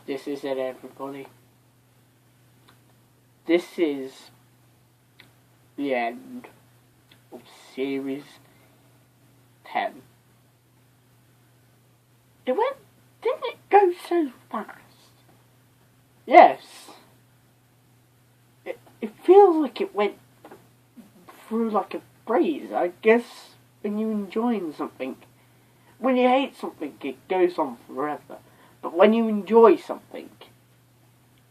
This is it, everybody. This is the end of Series 10. Didn't it go so fast? Yes. It feels like it went through like a breeze. I guess when you're enjoying something, when you hate something, it goes on forever. But when you enjoy something,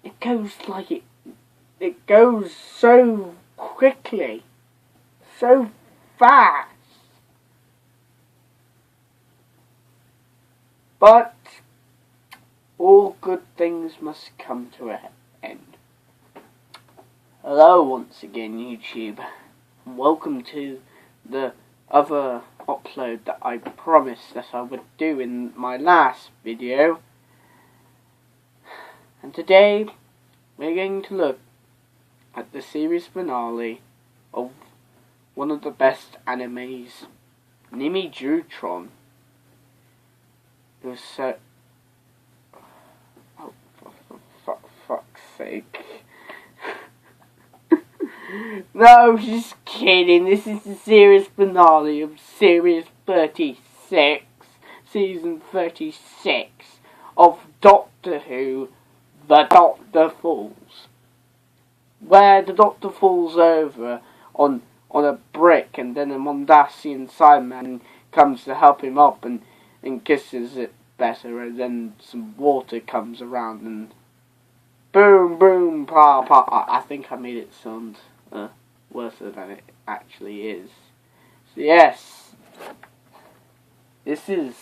it goes like it goes so quickly, so fast. But all good things must come to an end. Hello once again, YouTube, and welcome to the other upload that I promised that I would do in my last video. And today we're going to look at the series finale of one of the best animes, Nimi Jutron. It was so... oh, for fuck's sake. No, just kidding. This is the series finale of Series 36, Season 36 of Doctor Who, The Doctor Falls, where the Doctor falls over on a brick, and then a Mondasian Cyberman comes to help him up and kisses it better, and then some water comes around and boom, boom, pa, pa. I think I made it sound worse than it actually is. So yes, this is,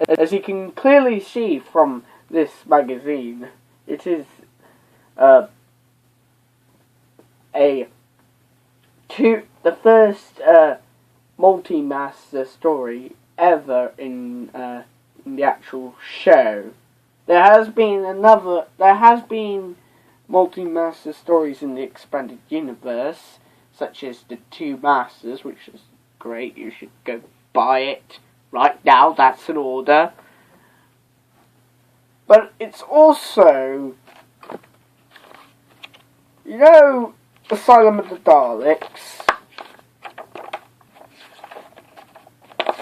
as you can clearly see from this magazine, it is the first multi-master story ever in the actual show. There has been multi-master stories in the expanded universe, such as the Two Masters, which is great. You should go buy it right now. That's an order. But it's also, you know, Asylum of the Daleks.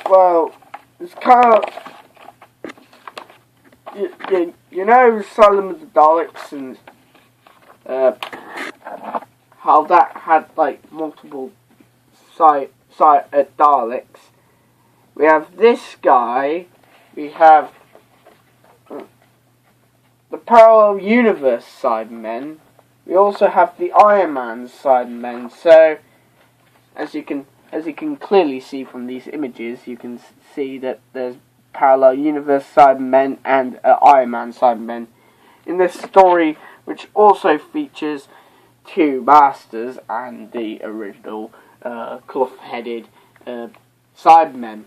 Well, it's kind of, you know, Asylum of the Daleks, and how that had like multiple Daleks. We have this guy. We have the Parallel Universe Cybermen. We also have the Iron Man Cybermen. So, as you can clearly see from these images, you can see that there's Parallel Universe Cybermen and Iron Man Cybermen in this story, which also features Two Masters and the original cloth-headed Cybermen.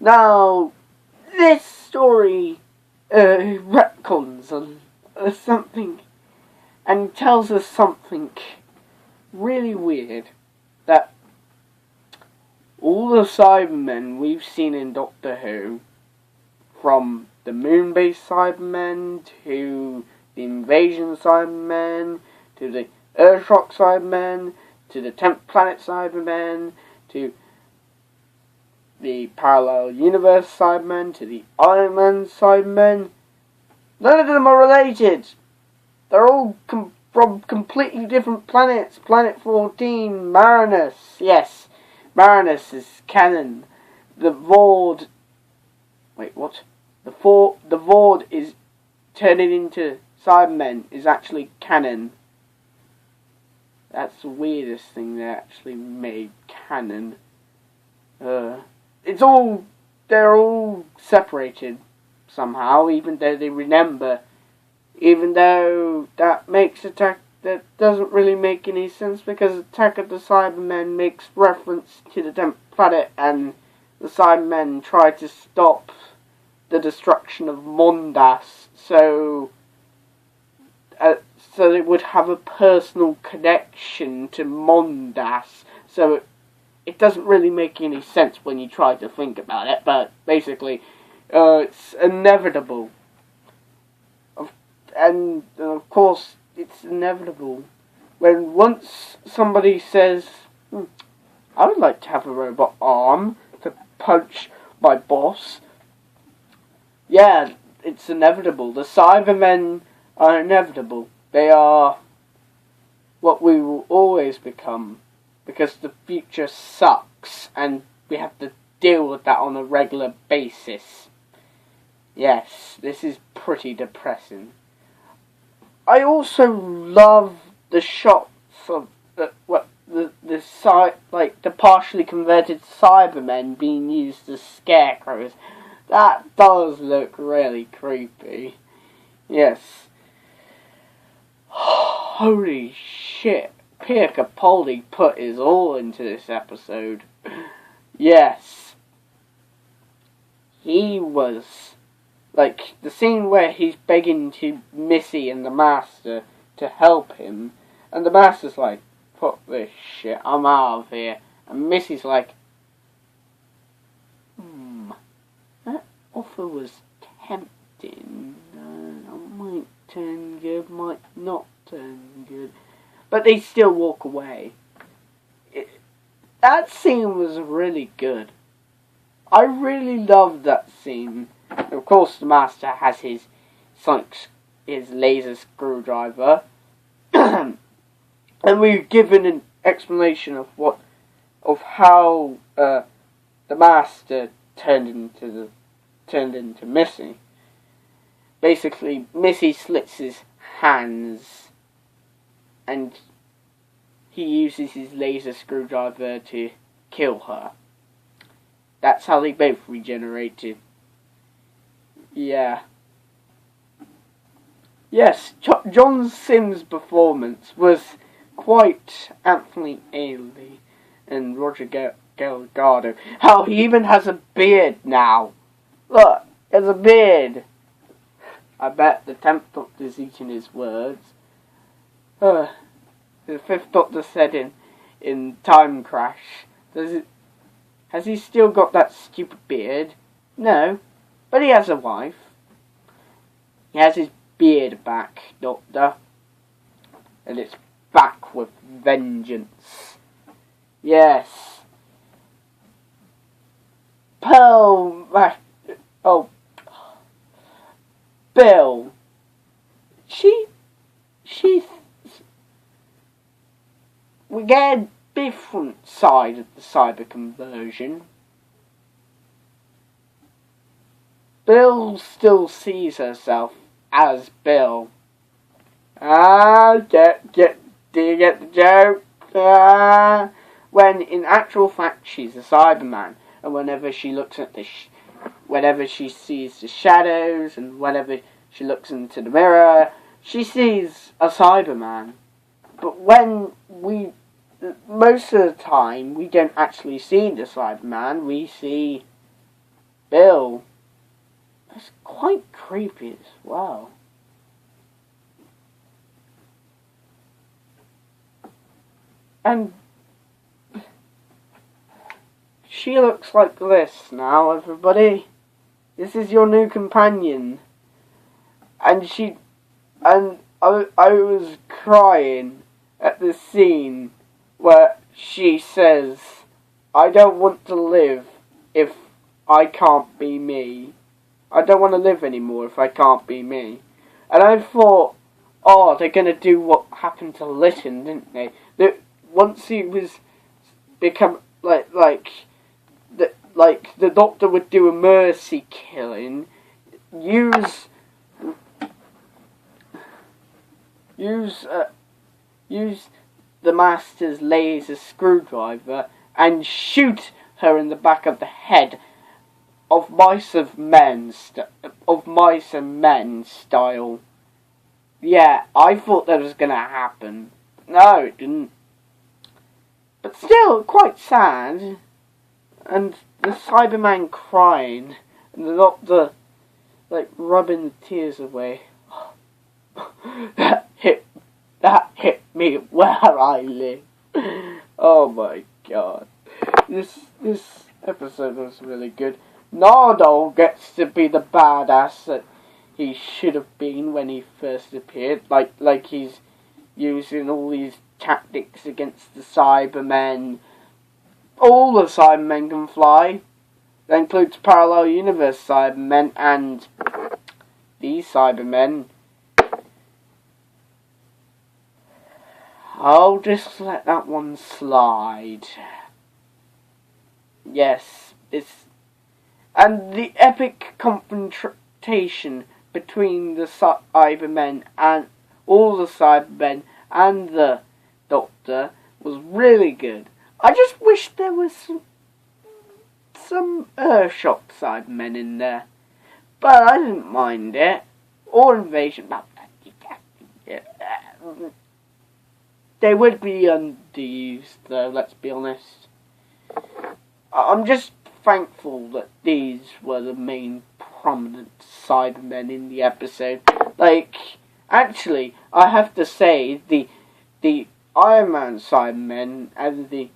Now, this story retcons something and tells us something really weird, that all the Cybermen we've seen in Doctor Who, from the Moon-based Cybermen to the Invasion Cybermen to the Earthshock Cybermen to the 10th Planet Cybermen to the Parallel Universe Cybermen to the Iron Man Cybermen, none of them are related. They're all from completely different planets. Planet 14, Marinus. Yes, Marinus is canon. The Vord... wait, what? The Vord is turning into Cybermen is actually canon. That's the weirdest thing they actually made canon. They're all separated somehow, even though they remember. Even though that doesn't really make any sense, because Attack of the Cybermen makes reference to the 10th planet, and the Cybermen try to stop the destruction of Mondas, so they would have a personal connection to Mondas. So it doesn't really make any sense when you try to think about it, but basically It's inevitable. And of course, it's inevitable when once somebody says, I would like to have a robot arm to punch my boss. Yeah, it's inevitable. The Cybermen are inevitable. They are what we will always become, because the future sucks and we have to deal with that on a regular basis. Yes, this is pretty depressing. I also love the shots of the partially converted Cybermen being used as scarecrows. That does look really creepy. Yes. Holy shit. Pierre Capaldi put his all into this episode. Yes. He was... like, the scene where he's begging to Missy and the Master to help him, and the Master's like, fuck this shit, I'm out of here. And Missy's like, that offer was tempting. I might turn good, might not turn good. But they still walk away. That scene was really good. I really loved that scene. Of course, the Master has his laser screwdriver, and we've given an explanation of how the Master turned into Missy. Basically, Missy slits his hands, and he uses his laser screwdriver to kill her. That's how they both regenerated. Yeah. Yes, John Sims' performance was quite Anthony Ailey and Roger Delgado. How he even has a beard now. Look, he has a beard. I bet the 10th Doctor's eating his words. The 5th Doctor said in Time Crash, has he still got that stupid beard? No. But he has a wife. He has his beard back, Doctor. And it's back with vengeance. Yes. Bill. We get a different side of the cyber conversion. Bill still sees herself as Bill. Do you get the joke? When in actual fact she's a Cyberman, and whenever she looks at whenever she sees the shadows, and whenever she looks into the mirror, she sees a Cyberman. But most of the time, we don't actually see the Cyberman, we see Bill. It's quite creepy as well. And she looks like this now, everybody. This is your new companion. And I was crying at the scene where she says, I don't want to live if I can't be me. I don't want to live anymore if I can't be me. And I thought, they're going to do what happened to Lytton, didn't they? That once he was become like the Doctor would do a mercy killing, use the Master's laser screwdriver and shoot her in the back of the head of Mice and Men style. Yeah, I thought that was going to happen. No, it didn't. But still, quite sad. And the Cyberman crying, and the Doctor, rubbing the tears away. That hit me where I live. Oh my god. This episode was really good. Nardo gets to be the badass that he should have been when he first appeared. Like he's using all these tactics against the Cybermen. All the Cybermen can fly. That includes parallel universe Cybermen and these Cybermen. I'll just let that one slide. Yes, and the epic confrontation between the Cybermen and all the Cybermen and the Doctor was really good. I just wish there was some Earthshock Cybermen in there, but I didn't mind it. Or Invasion. They would be underused, though. Let's be honest. I'm just thankful that these were the main prominent Cybermen in the episode. Like, actually, I have to say the Iron Man Cybermen and the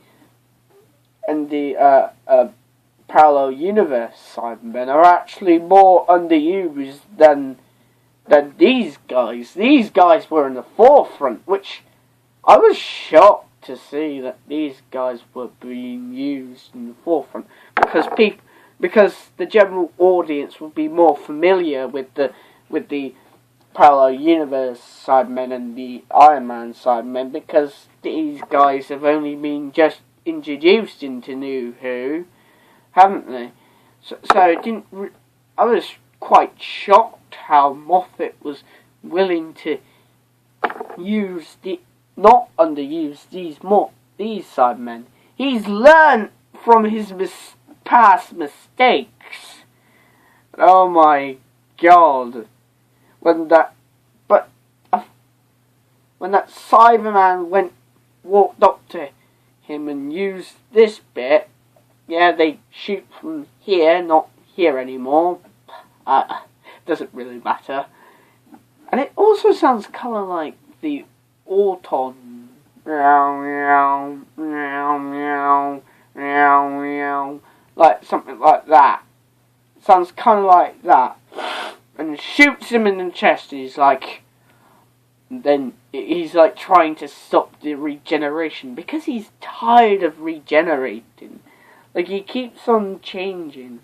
parallel universe Cybermen are actually more underused than these guys. These guys were in the forefront, which I was shocked to see that these guys were being used in the forefront because the general audience would be more familiar with the parallel universe Cybermen and the Iron Man Cybermen, because these guys have only been just introduced into New Who, haven't they? So it didn't. I was quite shocked how Moffat was willing to use not underuse these Cybermen. He's learned from his past mistakes. Oh my God! When that Cyberman walked up to him and used this bit, yeah, they shoot from here, not here anymore. Doesn't really matter. And it also sounds kind of like the Auton. Meow, meow, meow, meow, meow, meow. Like something like that. Sounds kind of like that. And shoots him in the chest, and he's like... Then he's like trying to stop the regeneration, because he's tired of regenerating. Like, he keeps on changing.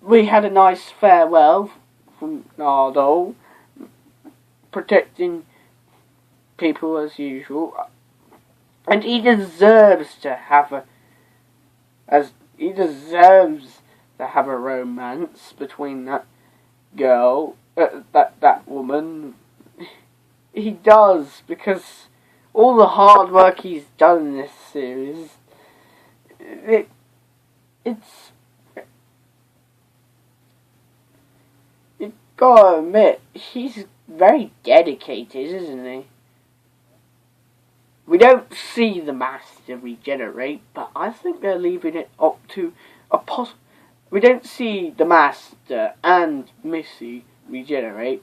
We had a nice farewell from Nardo, protecting people as usual, and he deserves to have a romance between that girl, that woman. He does, because all the hard work he's done in this series, you gotta admit, he's very dedicated, isn't he? We don't see the Master regenerate, but I think they're leaving it up to we don't see the Master and Missy regenerate,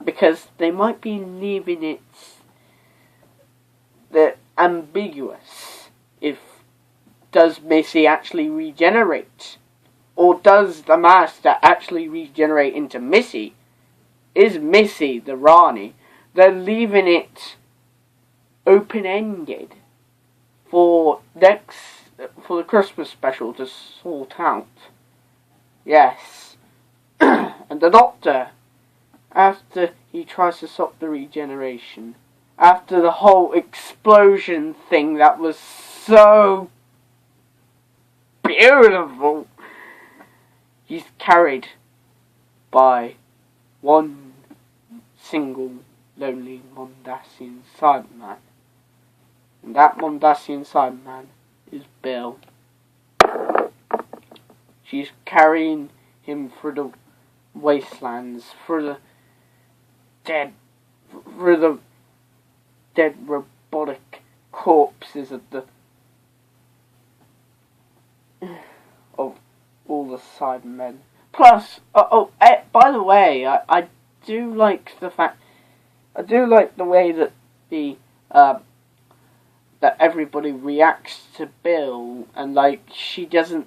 because they might be leaving it ambiguous. Does Missy actually regenerate? Or does the Master actually regenerate into Missy? Is Missy the Rani? They're leaving it open-ended for the Christmas special to sort out. Yes. And the Doctor, after he tries to stop the regeneration, after the whole explosion thing that was so beautiful, he's carried by one single lonely Mondasian Cyberman. And that Mondasian Cyberman is Bill. She's carrying him through the wastelands, through the dead robotic corpses of all the Cybermen. Plus, by the way, I do like the way that that everybody reacts to Bill, and like she doesn't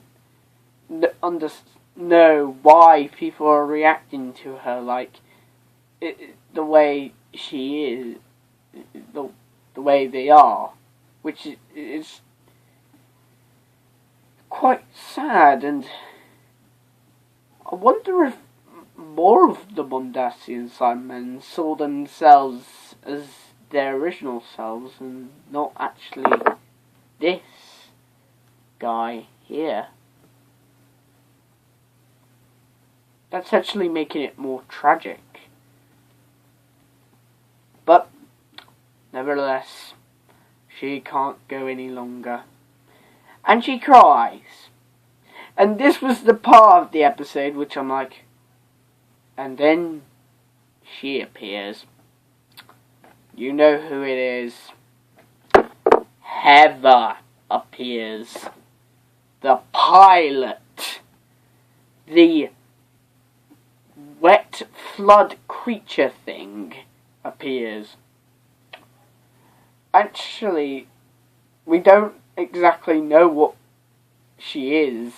know why people are reacting to her like the way she is, the way they are, which is quite sad. And I wonder if more of the Mondasian Cybermen saw themselves as their original selves and not actually this guy here. That's actually making it more tragic. But, nevertheless, she can't go any longer. And she cries. And this was the part of the episode which I'm like, and then she appears. You know who it is. Heather appears. The pilot. The wet flood creature thing appears. Actually, we don't exactly know what she is.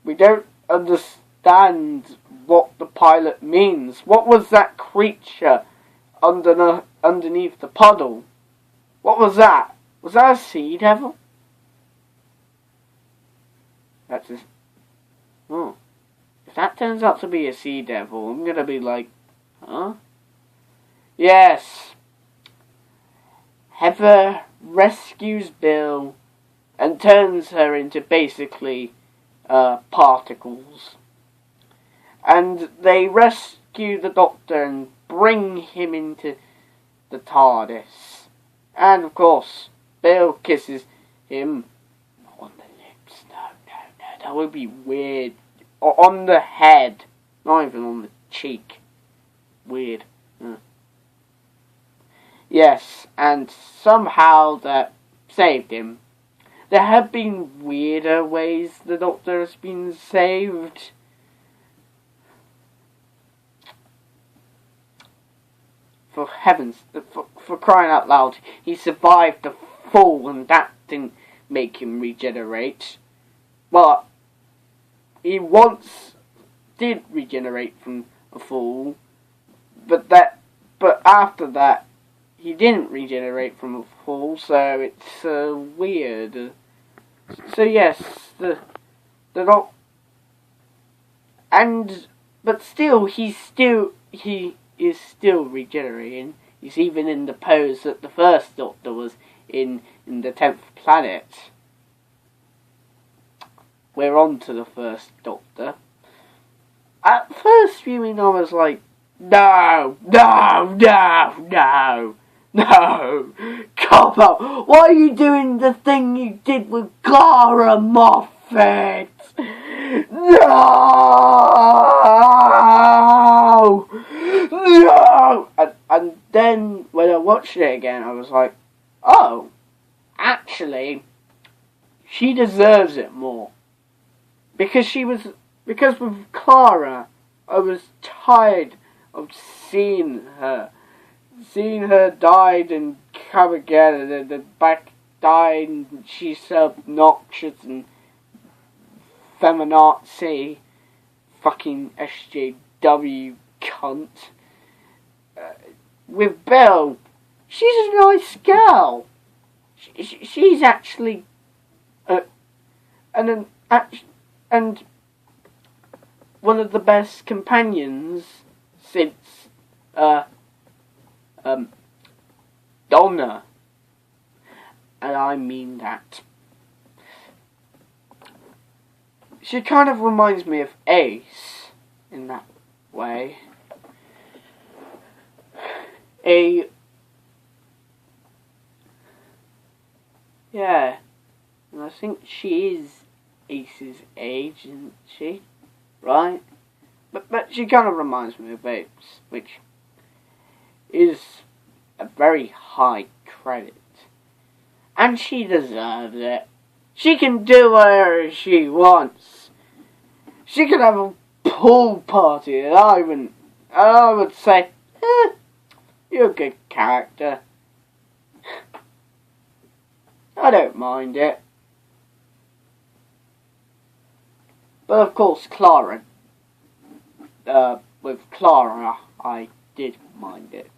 We don't understand what the pilot means. What was that creature underneath the puddle? What was that? Was that a sea devil? That's a... Oh. If that turns out to be a sea devil, I'm gonna be like, huh? Yes. Heather rescues Bill and turns her into basically particles. And they rescue the Doctor and bring him into the TARDIS. And of course, Bill kisses him on the lips. No, that would be weird. Or on the head, not even on the cheek. Weird. Yes, and somehow that saved him. There have been weirder ways the Doctor has been saved. For heavens, for crying out loud, he survived the fall and that didn't make him regenerate. Well, he once did regenerate from a fall, but after that, he didn't regenerate from a fall, so it's weird. So yes, the Doctor, but still, he is still regenerating. He's even in the pose that the first Doctor was in the 10th planet. We're on to the first Doctor. At first viewing, I was like, no, come on, why are you doing the thing you did with Clara Moffat? No! And then when I watched it again, I was like, oh, actually, she deserves it more. Because with Clara, I was tired of seeing her died and come again, and then back died, and she's so obnoxious and feminazi, fucking SJW cunt. With Bill, she's a nice girl. She's actually and one of the best companions since Donna, and I mean that. She kind of reminds me of Ace in that way. Yeah, and I think she is Ace's age, isn't she? Right? But she kind of reminds me of Ace, which is a very high credit. And she deserves it. She can do whatever she wants. She can have a pool party, and I would say, you're a good character. I don't mind it. But of course, with Clara, I did mind it.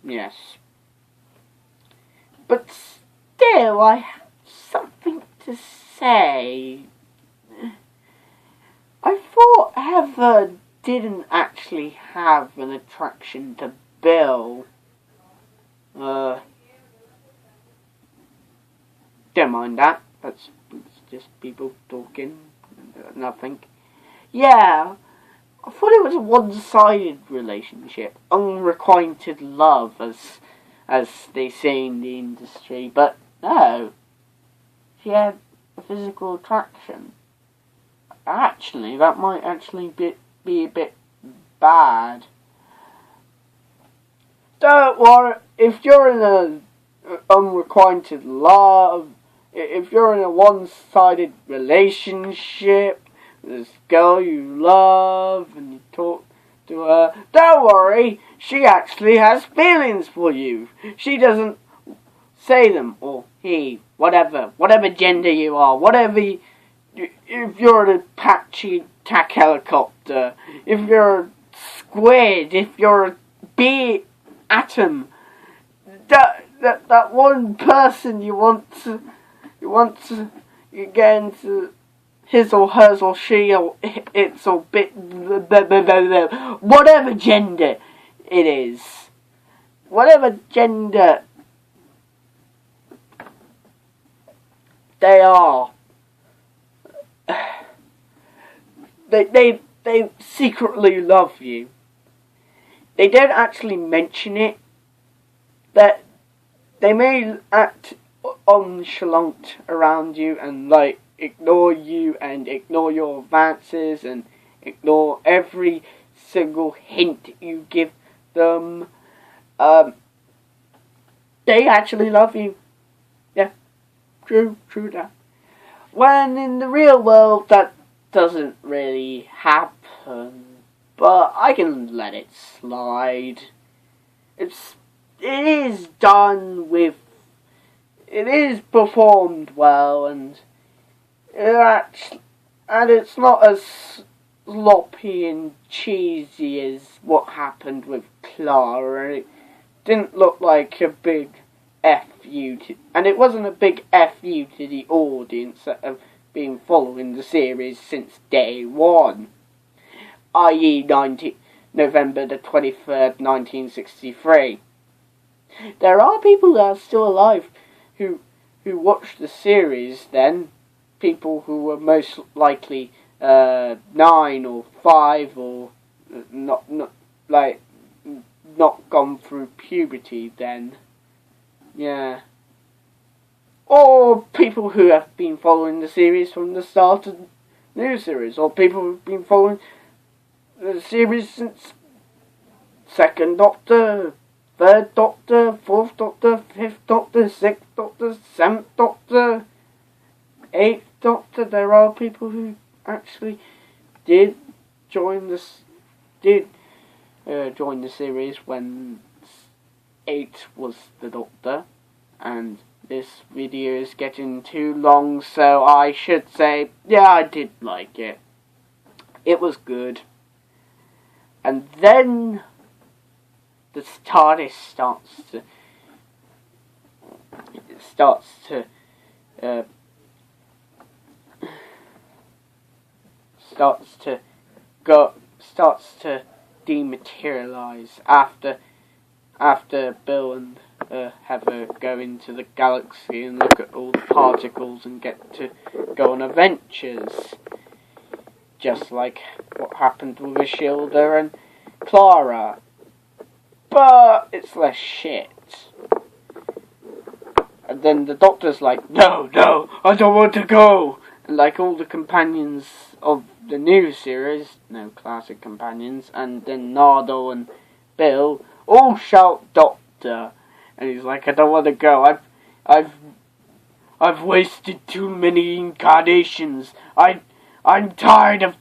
Yes. But still, I have something to say. I thought Heather didn't actually have an attraction to Bill. Don't mind that. That's just people talking. Nothing. Yeah, I thought it was a one-sided relationship, unrequited love, as they say in the industry. But no, she had a physical attraction. Actually, that might actually be a bit bad. Don't worry, if you're in a unrequited love, if you're in a one-sided relationship with this girl you love and you talk to her, don't worry, she actually has feelings for you. She doesn't say them, or he, whatever gender you are, if you're an Apache attack helicopter, if you're a squid, if you're a bee atom, that one person you get into his or hers or she or it's or bit whatever gender it is, whatever gender they are, they secretly love you. They don't actually mention it. That they may act nonchalant around you and like ignore you and ignore your advances and ignore every single hint you give them. They actually love you. Yeah, true that. When in the real world that doesn't really happen, but I can let it slide. It is done with, it is performed well, and it's not as sloppy and cheesy as what happened with Clara. It didn't look like a big F-U to, and it wasn't a big F-U to the audience that have been following the series since day one, i.e. November the 23rd, 1963. There are people that are still alive who watched the series then, people who were most likely 9 or 5 or not gone through puberty then. Yeah. Or people who have been following the series from the start of the new series, or people who've been following the series since 2nd Doctor, 3rd Doctor, 4th Doctor, 5th Doctor, 6th Doctor, 7th Doctor, 8th Doctor. There are people who actually did join the series when 8 was the Doctor, and this video is getting too long, so I should say, yeah, I did like it. It was good. And then the TARDIS starts to dematerialize after Bill and Heather go into the galaxy and look at all the particles and get to go on adventures, just like what happened with Ishilda and Clara, but it's less shit. And then the Doctor's like, no, I don't want to go, and like all the companions of the new series, no classic companions, and then Nardo and Bill all shout Doctor, and he's like, I don't want to go. I've wasted too many incarnations. I'm tired of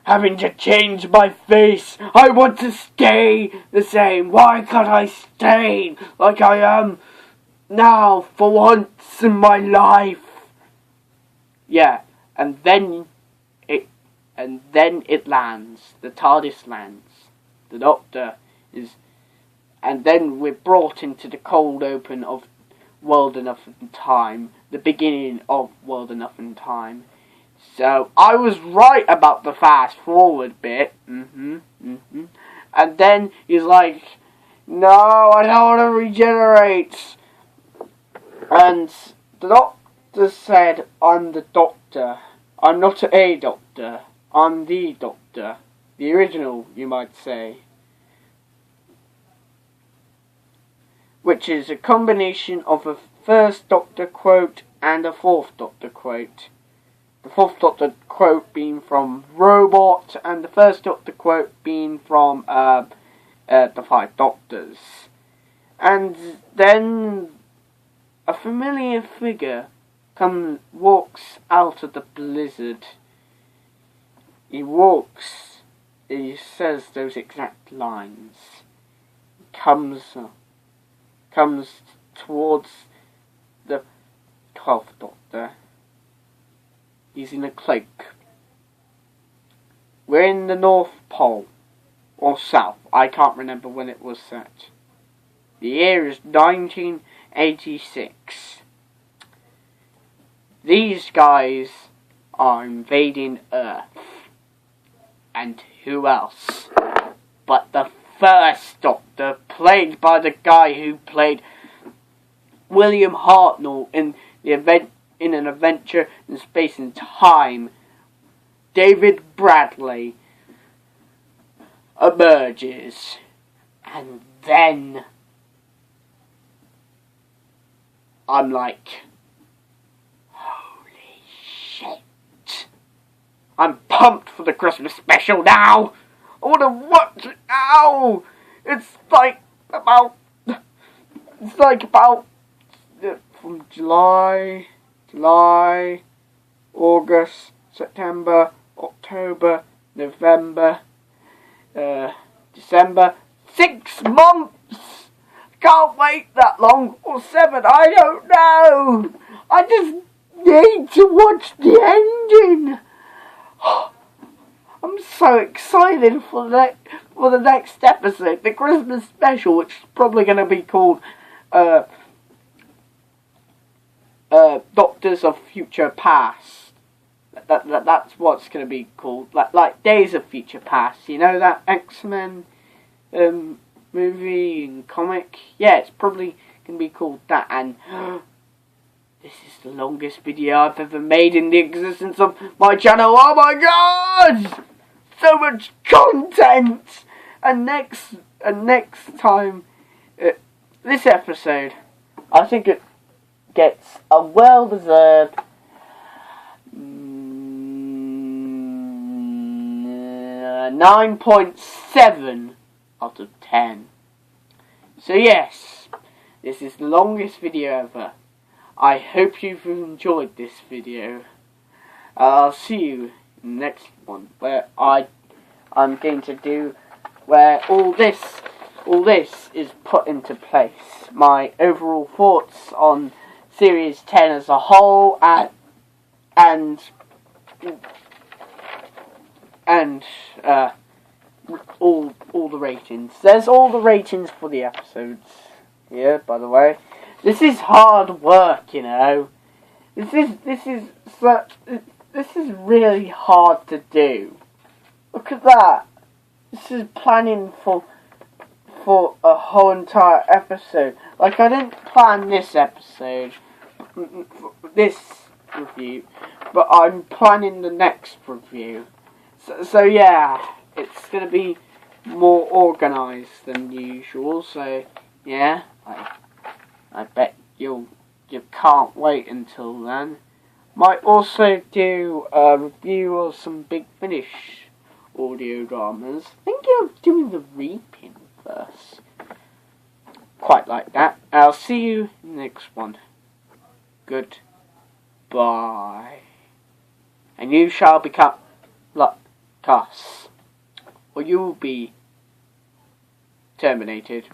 having to change my face. I want to stay the same. Why can't I stay like I am now for once in my life? Yeah, and then it lands. The TARDIS lands. The Doctor is, and then we're brought into the cold open of World Enough and Time, the beginning of World Enough and Time. So I was right about the fast forward bit. And then he's like, "No, I don't want to regenerate." And the Doctor said, "I'm the Doctor. I'm not a doctor. I'm the Doctor. The original, you might say." Which is a combination of a first Doctor quote and a fourth Doctor quote. The fourth Doctor quote being from Robot, and the first Doctor quote being from the Five Doctors. And then a familiar figure walks out of the blizzard. He says those exact lines. Comes towards the 12th Doctor. He's in a cloak. We're in the North Pole. Or South. I can't remember when it was set. The year is 1986. These guys are invading Earth. And who else but the first Doctor, played by the guy who played William Hartnell in an Adventure in Space and Time. David Bradley emerges, and then I'm like, holy shit! I'm pumped for the Christmas special now. I want to watch it now. It's like about from July, August, September, October, November, December. 6 months! Can't wait that long, or 7, I don't know. I just need to watch the ending. I'm so excited for the next episode, the Christmas special, which is probably going to be called Doctors of Future Past. That's what's going to be called, like Days of Future Past. You know that X-Men movie and comic? Yeah, it's probably going to be called that. And this is the longest video I've ever made in the existence of my channel. Oh my god! So much content! And next time, this episode, I think it gets a well-deserved 9.7 out of 10. So yes, this is the longest video ever. I hope you've enjoyed this video. I'll see you in the next one, where I'm going to do where all this is put into place. My overall thoughts on Series 10 as a whole, and all the ratings. There's all the ratings for the episodes. Yeah, by the way, this is hard work, you know. This is really hard to do. Look at that. This is planning for a whole entire episode. Like, I didn't plan this episode, this review, but I'm planning the next review. So yeah, it's going to be more organised than usual. So yeah, I bet you can't wait until then. Might also do a review of some Big Finish audio dramas. Thinking of doing the Reaping first. Quite like that. I'll see you in the next one. Goodbye. And you shall become like us, or you will be terminated.